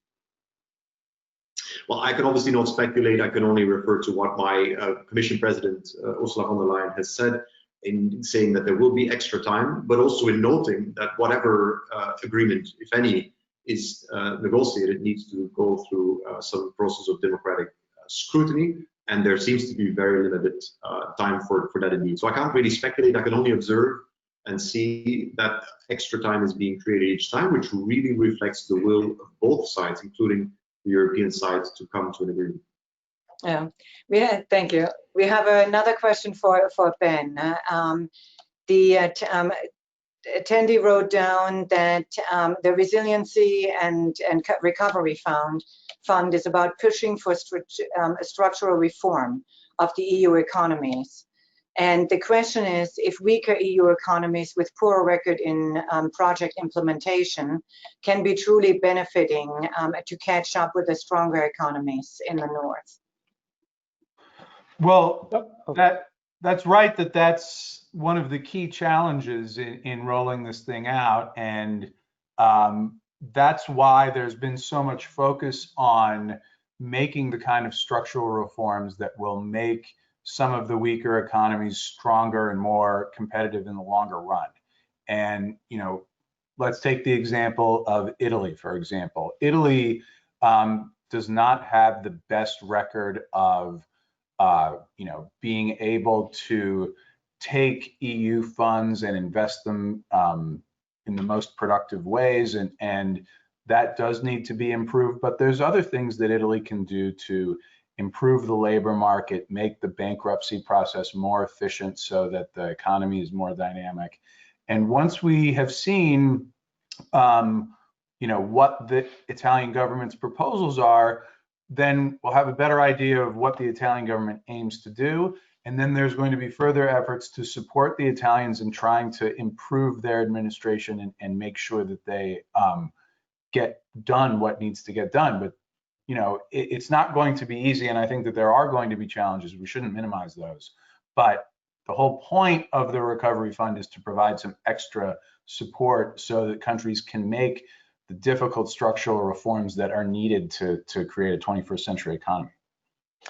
Well, I can obviously not speculate. I can only refer to what my Commission President, Ursula von der Leyen, has said, in saying that there will be extra time, but also in noting that whatever agreement, if any, is negotiated needs to go through some process of democratic scrutiny, and there seems to be very limited time for that indeed. So I can't really speculate. I can only observe and see that extra time is being created each time, which really reflects the will of both sides, including the European side, to come to an agreement. Yeah, thank you. We have another question for Ben. The attendee wrote down that the Resiliency and Recovery Fund is about pushing for structural reform of the EU economies. And the question is, if weaker EU economies with poor record in project implementation can be truly benefiting to catch up with the stronger economies in the North. Well, that's right, that's one of the key challenges in rolling this thing out. And that's why there's been so much focus on making the kind of structural reforms that will make some of the weaker economies stronger and more competitive in the longer run. And, you know, let's take the example of Italy, for example. Italy does not have the best record of, you know, being able to take EU funds and invest them in the most productive ways. And that does need to be improved. But there's other things that Italy can do to improve the labor market, make the bankruptcy process more efficient so that the economy is more dynamic. And once we have seen, you know, what the Italian government's proposals are, then we'll have a better idea of what the Italian government aims to do. And then there's going to be further efforts to support the Italians in trying to improve their administration and make sure that they get done what needs to get done. But you know, it's not going to be easy, and I think that there are going to be challenges. We shouldn't minimize those. But the whole point of the Recovery Fund is to provide some extra support so that countries can make the difficult structural reforms that are needed to create a 21st century economy.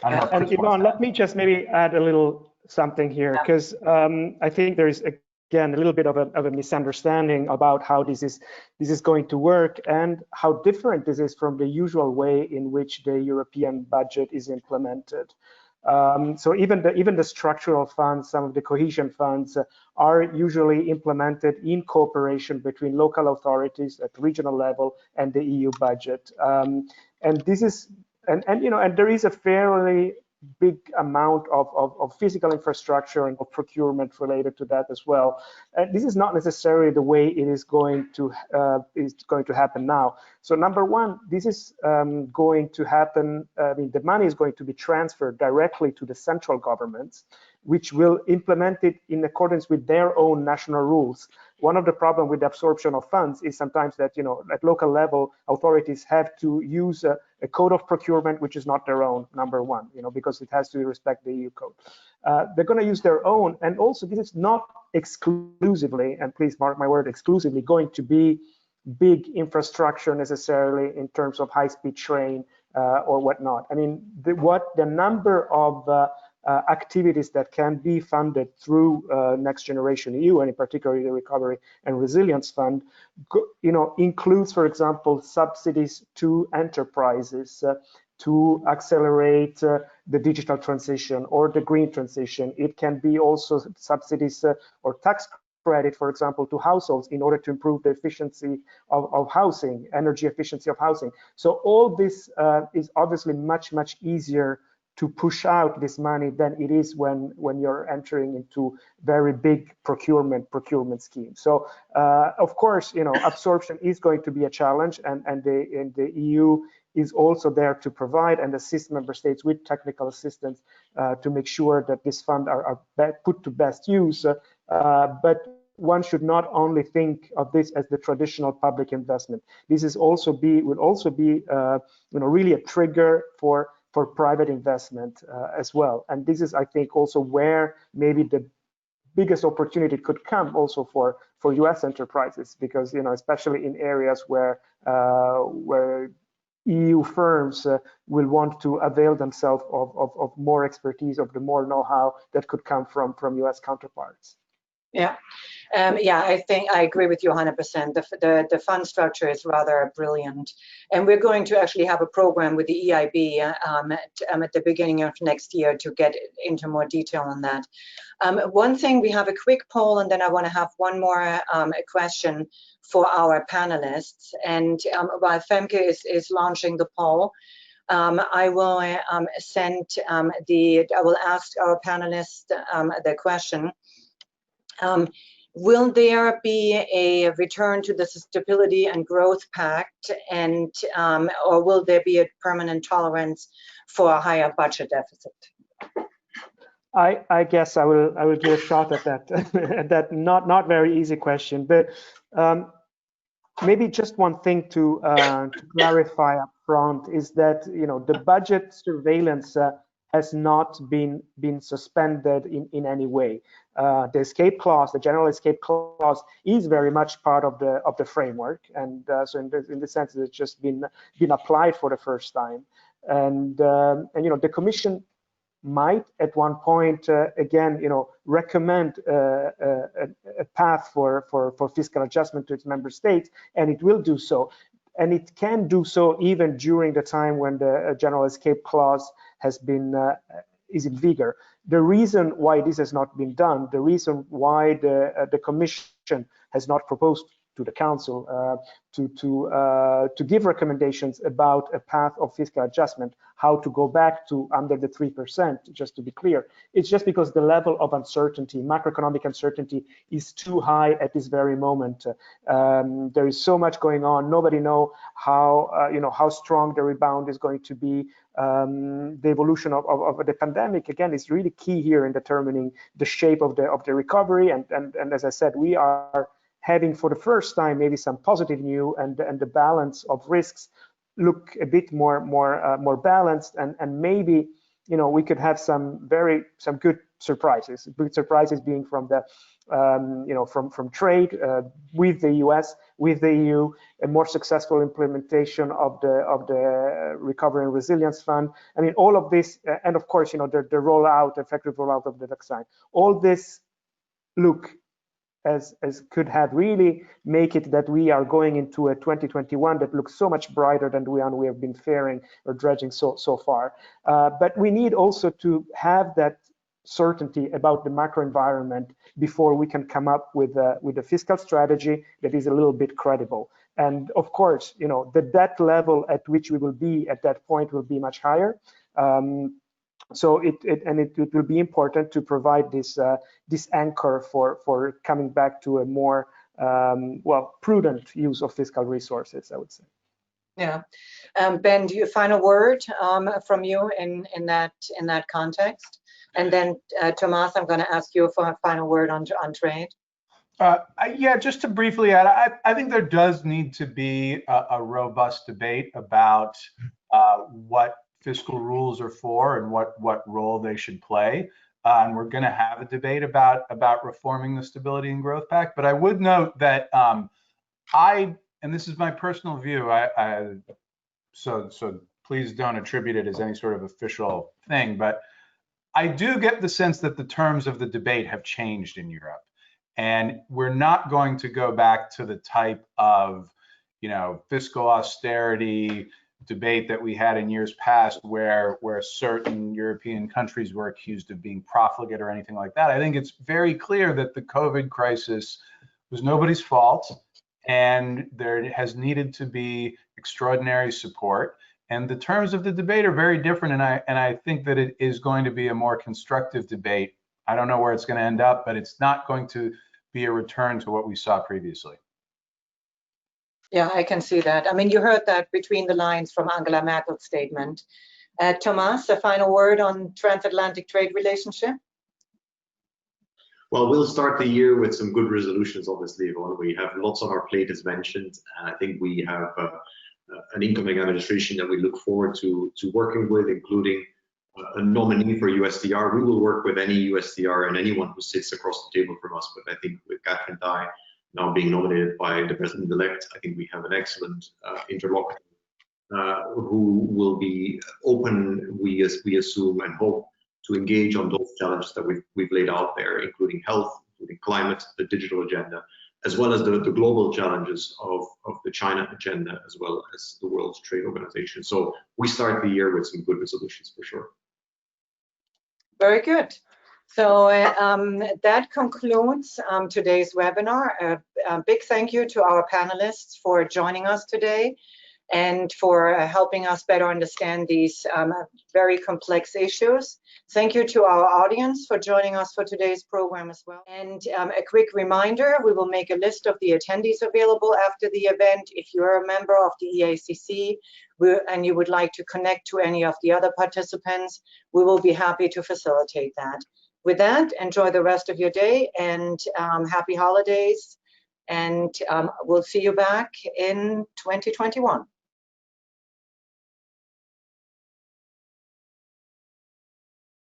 I don't know. And Yvonne, let me just maybe add a little something here, because I think there is again a little bit of a misunderstanding about how this is going to work and how different this is from the usual way in which the European budget is implemented. So even the structural funds, some of the cohesion funds are usually implemented in cooperation between local authorities at regional level and the EU budget. And this is, and there is a fairly big amount of physical infrastructure and of procurement related to that as well. This is not necessarily the way it is going to happen now. So number one, this is going to happen. I mean, the money is going to be transferred directly to the central governments, which will implement it in accordance with their own national rules. One of the problems with the absorption of funds is sometimes that, at local level, authorities have to use a code of procurement which is not their own, number one, because it has to respect the EU code. They're going to use their own, and also this is not exclusively, and please mark my word, exclusively going to be big infrastructure necessarily in terms of high-speed train or whatnot. I mean, the number of activities that can be funded through Next Generation EU, and in particular the Recovery and Resilience Fund, includes, for example, subsidies to enterprises to accelerate the digital transition or the green transition. It can be also subsidies or tax credit, for example, to households in order to improve the efficiency of housing, energy efficiency of housing. So all this is obviously much easier to push out this money than it is when you're entering into very big procurement schemes. So of course, absorption is going to be a challenge, and the EU is also there to provide and assist member states with technical assistance to make sure that these funds are put to best use. But one should not only think of this as the traditional public investment. This will also be really a trigger for private investment as well. And this is, I think, also where maybe the biggest opportunity could come also for US enterprises, because, especially in areas where EU firms will want to avail themselves of more expertise, of the more know-how that could come from US counterparts. Yeah. I think I agree with you 100%. The fund structure is rather brilliant, and we're going to actually have a program with the EIB at the beginning of next year to get into more detail on that. One thing, we have a quick poll, and then I want to have one more question for our panelists. And while Femke is launching the poll, I will I will ask our panelists the question. Will there be a return to the Stability and Growth Pact, and or will there be a permanent tolerance for a higher budget deficit? I guess I will give a shot at that at that not very easy question, but maybe just one thing to clarify up front is that the budget surveillance has not been suspended in any way. The escape clause, the general escape clause, is very much part of the framework, and so in the sense that it's just been applied for the first time, and the Commission might at one point again recommend a path for fiscal adjustment to its member states, and it will do so. And it can do so even during the time when the general escape clause is in vigor. The reason why this has not been done, the reason why the Commission has not proposed to the Council to give recommendations about a path of fiscal adjustment, how to go back to under the 3%, just to be clear, it's just because the level of uncertainty, macroeconomic uncertainty, is too high at this very moment. There is so much going on. Nobody knows how strong the rebound is going to be. The evolution of the pandemic, again, is really key here in determining the shape of the recovery. And as I said, we are having for the first time maybe some positive news, and the balance of risks look a bit more balanced, and maybe we could have some good surprises. Good surprises being from the from trade with the US, with the EU, a more successful implementation of the Recovery and Resilience Fund. I mean, all of this, and of course, the effective rollout of the vaccine. All this look as could have really make it that we are going into a 2021 that looks so much brighter than the one we have been faring or dredging so far. But we need also to have that certainty about the macro environment before we can come up with a fiscal strategy that is a little bit credible. And of course, you know, the debt level at which we will be at that point will be much higher. So it will be important to provide this this anchor for coming back to a more well, prudent use of fiscal resources, I would say. Yeah, Ben, do you final word from you in that context? And then Tomas, I'm going to ask you for a final word on trade. Yeah, just to briefly add, I think there does need to be a robust debate about what fiscal rules are for and what role they should play. And we're going to have a debate about reforming the Stability and Growth Pact. But I would note that and this is my personal view, so please don't attribute it as any sort of official thing, but I do get the sense that the terms of the debate have changed in Europe. And we're not going to go back to the type of, you know, fiscal austerity debate that we had in years past where certain European countries were accused of being profligate or anything like that. I think it's very clear that the COVID crisis was nobody's fault, and there has needed to be extraordinary support. And the terms of the debate are very different, and I think that it is going to be a more constructive debate. I don't know where it's going to end up, but it's not going to be a return to what we saw previously. Yeah, I can see that. I mean, you heard that between the lines from Angela Merkel's statement. Tomas, a final word on transatlantic trade relationship? Well, we'll start the year with some good resolutions, obviously, Yvonne. We have lots on our plate, as mentioned. And I think we have an incoming administration that we look forward to working with, including a nominee for USTR. We will work with any USTR and anyone who sits across the table from us. But I think with Catherine Tai now being nominated by the president-elect, I think we have an excellent interlocutor who will be open, we assume and hope, to engage on those challenges that we've laid out there, including health, including climate, the digital agenda, as well as the global challenges of the China agenda, as well as the World Trade Organization. So we start the year with some good resolutions for sure. Very good. So that concludes today's webinar. A big thank you to our panelists for joining us today and for helping us better understand these very complex issues. Thank you to our audience for joining us for today's program as well. And a quick reminder, we will make a list of the attendees available after the event. If you're a member of the EACC and you would like to connect to any of the other participants, we will be happy to facilitate that. With that, enjoy the rest of your day and happy holidays. And we'll see you back in 2021.